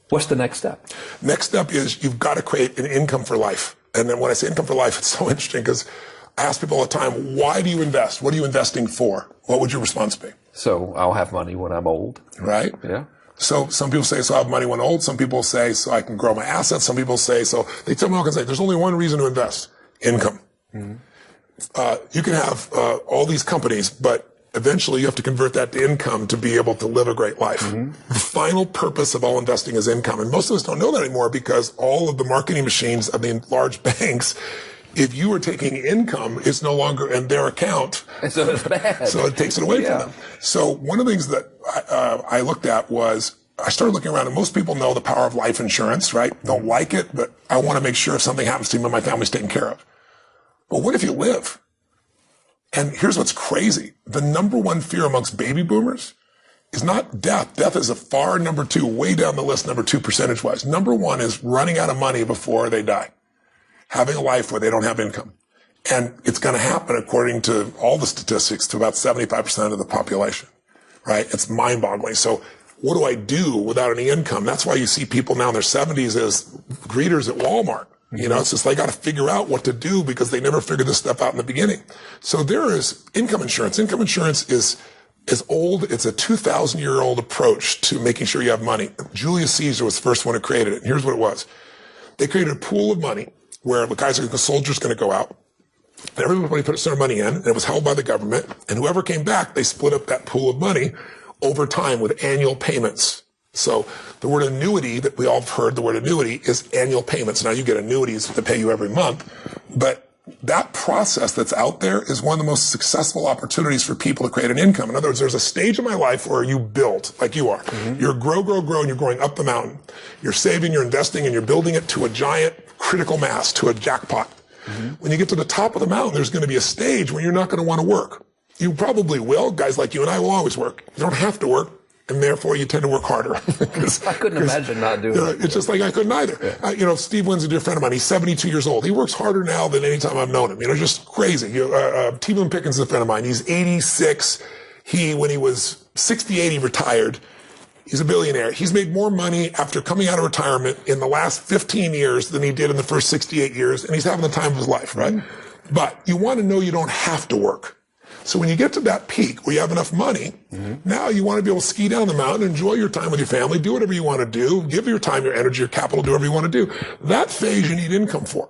What's the next step? Next step is you've got to create an income for life. And then when I say income for life, it's so interesting because I ask people all the time, why do you invest? What are you investing for? What would your response be? So I'll have money when I'm old. Right? Yeah. So some people say, so I'll have money when old. Some people say, so I can grow my assets. Some people say, so they tell me, I can say, there's only one reason to invest: income. Mm-hmm. You can have all these companies, but eventually you have to convert that to income to be able to live a great life. Mm-hmm. The final purpose of all investing is income. And most of us don't know that anymore because all of the marketing machines of the large banks, if you are taking income, it's no longer in their account. So it's bad. So it takes it away from them. So one of the things that I looked at was, I started looking around, and most people know the power of life insurance, right? Don't like it, but I want to make sure if something happens to me, my family's taken care of. But what if you live? And here's what's crazy. The number one fear amongst baby boomers is not death. Death is a far number two, way down the list, number two percentage-wise. Number one is running out of money before they die, having a life where they don't have income. And it's going to happen, according to all the statistics, to about 75% of the population, right? It's mind-boggling. So what do I do without any income? That's why you see people now in their 70s as greeters at Walmart. You know, it's just they got to figure out what to do because they never figured this stuff out in the beginning. So there is income insurance. Income insurance is old. It's a 2,000-year-old approach to making sure you have money. Julius Caesar was the first one who created it. And here's what it was. They created a pool of money where the soldier's going to go out. And everybody put their money in, and it was held by the government. And whoever came back, they split up that pool of money over time with annual payments. So the word annuity that we all have heard, the word annuity is annual payments. Now you get annuities that pay you every month, but that process that's out there is one of the most successful opportunities for people to create an income. In other words, there's a stage in my life where you build, like you are. Mm-hmm. You're grow, and you're going up the mountain. You're saving, you're investing, and you're building it to a giant critical mass, to a jackpot. Mm-hmm. When you get to the top of the mountain, there's going to be a stage where you're not going to want to work. You probably will. Guys like you and I will always work. You don't have to work. And therefore, you tend to work harder. I couldn't imagine not doing it. It's just like I couldn't either. Yeah. Steve Wynn's a dear friend of mine. He's 72 years old. He works harder now than any time I've known him. Just crazy. T. Boone Pickens is a friend of mine. He's 86. When he was 68, he retired. He's a billionaire. He's made more money after coming out of retirement in the last 15 years than he did in the first 68 years. And he's having the time of his life, right? Mm-hmm. But you want to know you don't have to work. So when you get to that peak where you have enough money, now you want to be able to ski down the mountain, enjoy your time with your family, do whatever you want to do, give your time, your energy, your capital, do whatever you want to do. That phase you need income for.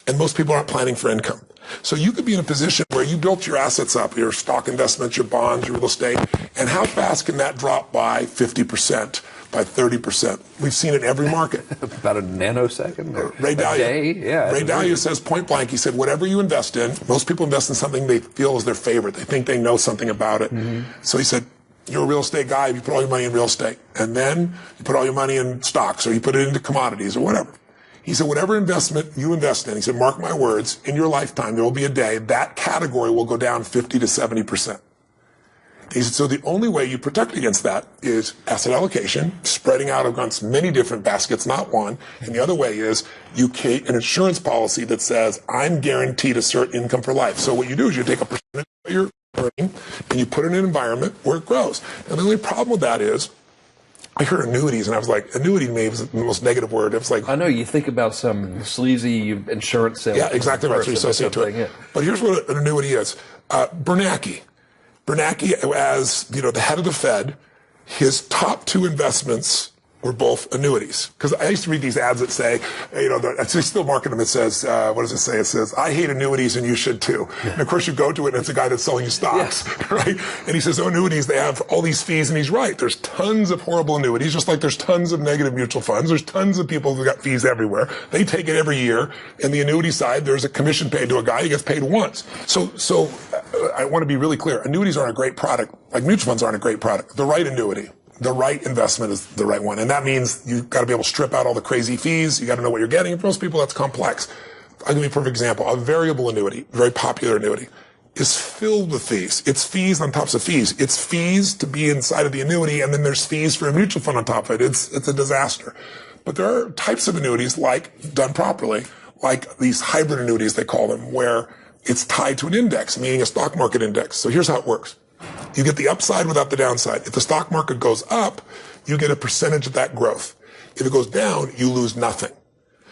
And most people aren't planning for income. So you could be in a position where you built your assets up, your stock investments, your bonds, your real estate, and how fast can that drop by 50%, by 30%? We've seen it in every market. About a nanosecond or Ray Dalio. A day? Yeah. Ray Dalio says point blank, he said, whatever you invest in, most people invest in something they feel is their favorite. They think they know something about it. Mm-hmm. So he said, you're a real estate guy, you put all your money in real estate. And then you put all your money in stocks, or you put it into commodities or whatever. He said, whatever investment you invest in, he said, mark my words, in your lifetime, there will be a day that category will go down 50 to 70%. He said, so the only way you protect against that is asset allocation, spreading out against many different baskets, not one. And the other way is you create an insurance policy that says, I'm guaranteed a certain income for life. So what you do is you take a percentage of your earning and you put it in an environment where it grows. And the only problem with that is, I heard annuities, and I was like, annuity maybe was the most negative word. It was like, I know you think about some sleazy insurance sales. Yeah, exactly right. So you associate to it. Yeah. But here's what an annuity is. Bernanke, as the head of the Fed, his top two investments were both annuities. Because I used to read these ads that say, they still market them. It says, what does it say? It says, I hate annuities and you should too. Yeah. And of course you go to it and it's a guy that's selling you stocks, right? And he says, annuities, they have all these fees, and he's right. There's tons of horrible annuities, just like there's tons of negative mutual funds. There's tons of people who got fees everywhere. They take it every year. And the annuity side, there's a commission paid to a guy. He gets paid once. So I want to be really clear. Annuities aren't a great product. Like mutual funds aren't a great product. The right annuity, the right investment is the right one. And that means you've got to be able to strip out all the crazy fees. You got to know what you're getting. For most people, that's complex. I'll give you a perfect example. A variable annuity, very popular annuity, is filled with fees. It's fees on top of fees. It's fees to be inside of the annuity, and then there's fees for a mutual fund on top of it. It's a disaster. But there are types of annuities, like, done properly, like these hybrid annuities, they call them, where it's tied to an index, meaning a stock market index. So here's how it works. You get the upside without the downside. If the stock market goes up, you get a percentage of that growth. If it goes down, you lose nothing.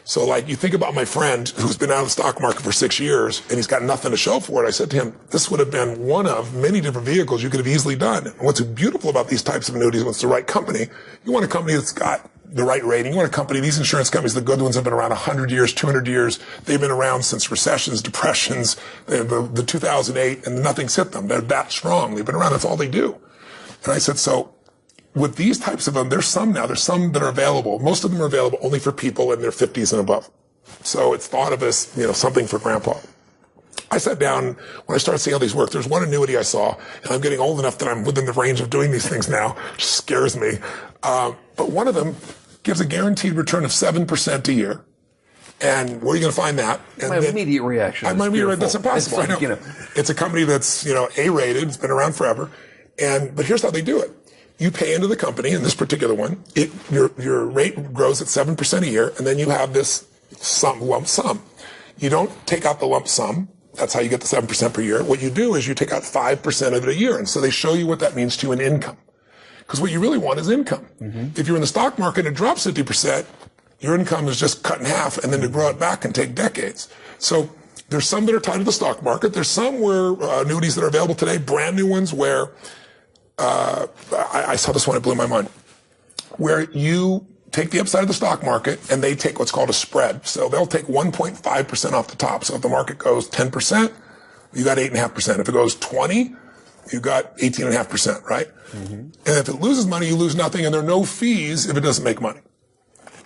So like you think about my friend who's been out of the stock market for 6 years and he's got nothing to show for it. I said to him, this would have been one of many different vehicles you could have easily done. And what's beautiful about these types of annuities, when it's the right company, you want a company that's got the right rating. You want a company, these insurance companies, the good ones have been around 100 years, 200 years. They've been around since recessions, depressions, the 2008, and nothing's hit them. They're that strong. They've been around. That's all they do. And I said, so with these types of them, there's some that are available. Most of them are available only for people in their 50s and above. So it's thought of as, something for grandpa. I sat down when I started seeing how these work. There's one annuity I saw, and I'm getting old enough that I'm within the range of doing these things now. It just scares me. But one of them gives a guaranteed return of 7% a year. And where are you going to find that? And my immediate reaction is that's impossible. It's like, It's a company that's, A-rated. It's been around forever. But here's how they do it. You pay into the company, in this particular one, your rate grows at 7% a year, and then you have this lump sum. You don't take out the lump sum. That's how you get the 7% per year. What you do is you take out 5% of it a year. And so they show you what that means to you in income. Because what you really want is income. Mm-hmm. If you're in the stock market and it drops 50%, your income is just cut in half, and then to grow it back can take decades. So there's some that are tied to the stock market. There's some where annuities that are available today, brand new ones where I saw this one, it blew my mind, where you take the upside of the stock market and they take what's called a spread. So they'll take 1.5% off the top. So if the market goes 10%, you got 8.5%. If it goes 20, you got 18.5%, right? Mm-hmm. And if it loses money, you lose nothing, and there are no fees if it doesn't make money.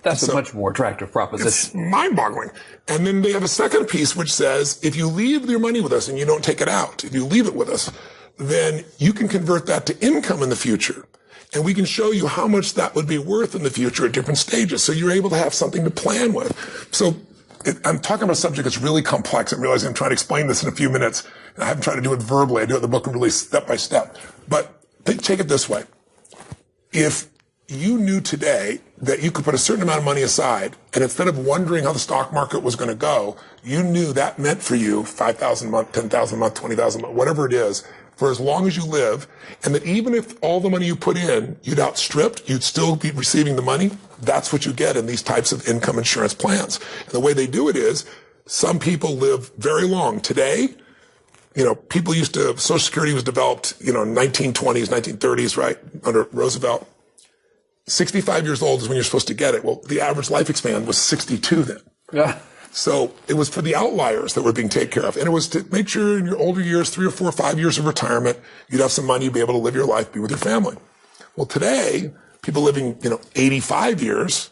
That's a much more attractive proposition. It's mind-boggling. And then they have a second piece which says, if you leave your money with us and you don't take it out, if you leave it with us, then you can convert that to income in the future. And we can show you how much that would be worth in the future at different stages. So you're able to have something to plan with. So I'm talking about a subject that's really complex. I realize I'm trying to explain this in a few minutes. I haven't tried to do it verbally. I do it in the book really step by step. But take it this way. If you knew today that you could put a certain amount of money aside, and instead of wondering how the stock market was going to go, you knew that meant for you $5,000 a month, $10,000 a month, $20,000 a month, whatever it is, for as long as you live, and that even if all the money you put in, you'd outstripped, you'd still be receiving the money. That's what you get in these types of income insurance plans. And the way they do it is, some people live very long. Today, people used to, Social Security was developed, 1920s, 1930s, right, under Roosevelt. 65 years old is when you're supposed to get it. Well, the average life span was 62 then. Yeah. So it was for the outliers that were being taken care of. And it was to make sure in your older years, 3 or 4 or 5 years of retirement, you'd have some money, be able to live your life, be with your family. Well, today, people living, 85 years.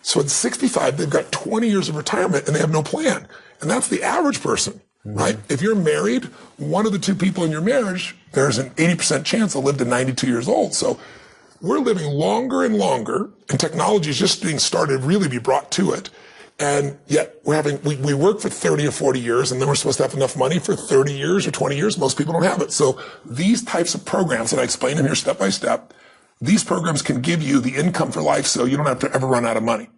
So at 65, they've got 20 years of retirement and they have no plan. And that's the average person, right? If you're married, one of the two people in your marriage, there's an 80% chance they'll live to 92 years old. So we're living longer and longer, and technology is just being started to really be brought to it. And yet we work for 30 or 40 years, and then we're supposed to have enough money for 30 years or 20 years. Most people don't have it. So these types of programs that I explain in here step by step, these programs can give you the income for life so you don't have to ever run out of money.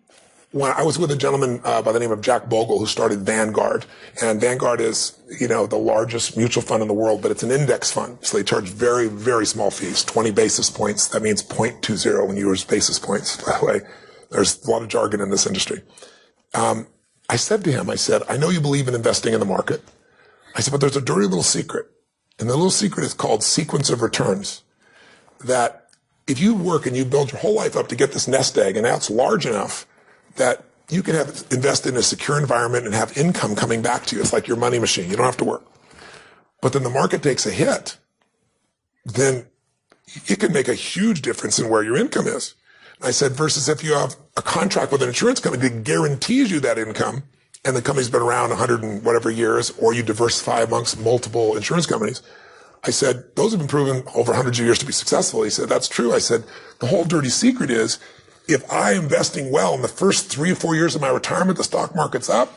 When I was with a gentleman by the name of Jack Bogle who started Vanguard, and Vanguard is, the largest mutual fund in the world, but it's an index fund. So they charge very, very small fees, 20 basis points. That means 0.20 when you use basis points, by the way. There's a lot of jargon in this industry. I said to him, I know you believe in investing in the market. I said, but there's a dirty little secret. And the little secret is called sequence of returns. That if you work and you build your whole life up to get this nest egg, and now it's large enough that you can invest in a secure environment and have income coming back to you. It's like your money machine. You don't have to work. But then the market takes a hit. Then it can make a huge difference in where your income is. I said, versus if you have a contract with an insurance company that guarantees you that income, and the company's been around 100 and whatever years, or you diversify amongst multiple insurance companies. I said, those have been proven over hundreds of years to be successful. He said, that's true. I said, the whole dirty secret is, if I'm investing well in the first 3 or 4 years of my retirement, the stock market's up,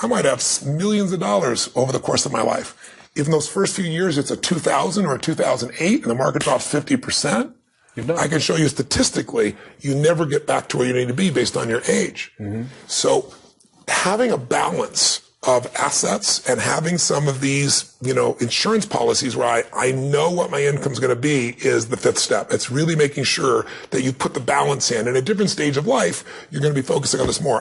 I might have millions of dollars over the course of my life. If in those first few years it's a 2000 or a 2008 and the market drops 50%, I can show you statistically, you never get back to where you need to be based on your age. Mm-hmm. So having a balance of assets and having some of these, insurance policies where I know what my income is going to be is the fifth step. It's really making sure that you put the balance in. At a different stage of life, you're going to be focusing on this more.